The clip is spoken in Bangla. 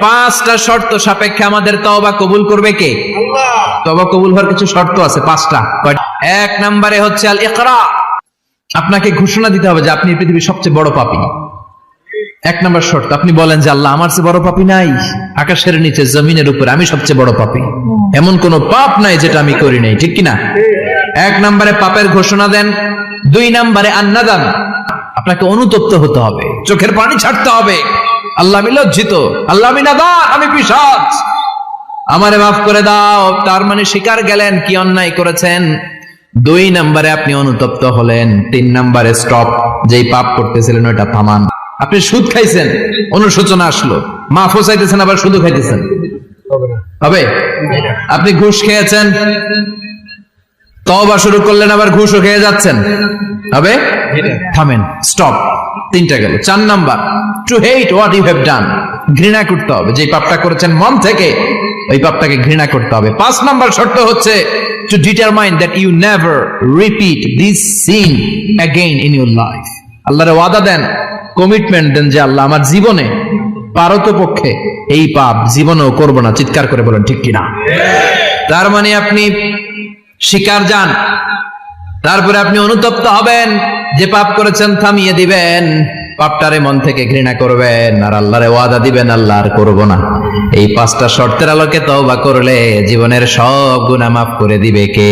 পাঁচটা শর্ত সাপেক্ষে আমাদের তওবা কবুল করবে কে? আল্লাহ। তওবা কবুল হওয়ার কিছু শর্ত আছে পাঁচটা। এক নম্বরে হচ্ছে আল ইকরা, আপনাকে ঘোষণা দিতে হবে যে আপনি পৃথিবীর সবচেয়ে বড় পাপী। এক নম্বর শর্ত, আপনি বলেন যে আল্লাহ আমার চেয়ে বড় পাপী নাই, আকাশের নিচে জমিনের উপরে আমি সবচেয়ে বড় পাপী, এমন কোন পাপ নাই যেটা আমি করি নাই, ঠিক কিনা? এক নম্বরে পাপের ঘোষণা দেন। দুই নম্বরে আন্নাদাম, আপনাকে অনুতপ্ত হতে হবে, চোখের পানি ছাড়তে হবে, আল্লাহ আমি লজ্জিত, আল্লাহ আমি নাদান, আমি পিশাচ, আমারে মাফ করে দাও। তার মানে স্বীকার গেলেন কি অন্যায় করেছেন। দুই নম্বরে আপনি অনুতপ্ত হলেন। তিন নম্বরে স্টপ, যেই পাপ করতেছিলেন ওইটা থামান। আপনি সুদ খাইছেন, অনুশোচনা আসলো, মাফও চাইতেছেন আবার সুদও খাইতেছেন, হবে? আপনি ঘুষ খেয়েছেন, তওবা শুরু করলেন, আবার ঘুষও খেয়ে যাচ্ছেন, হবে? থামেন, স্টপ। তিনটা গেল। চার number, to hate what you have done, ঘৃণা করতে হবে, যে পাপটা করেছেন মন থেকে ওই পাপটাকে ঘৃণা করতে হবে। পাঁচ নাম্বার শর্ত হচ্ছে to determine that you never repeat this sin again in your life. আল্লাহর ওয়াদা দেন, কমিটমেন্ট দেন যে আল্লাহ আমার জীবনে পারতপক্ষে এই পাপ জীবনেও করবো না। চিৎকার করে বলেন ঠিক কিনা? তার মানে আপনি স্বীকার যান, তারপরে আপনি অনুতপ্ত হবেন, যে পাপ করেছেন থামিয়ে দিবেন, পাপটারে মন থেকে ঘৃণা করবেন, আর আল্লাহরে ওয়াদা দিবেন আল্লাহ আর করবো না। এই পাঁচটা শর্তের আলোকে তওবা করলে জীবনের সব গুনাহ মাফ করে দিবে কে?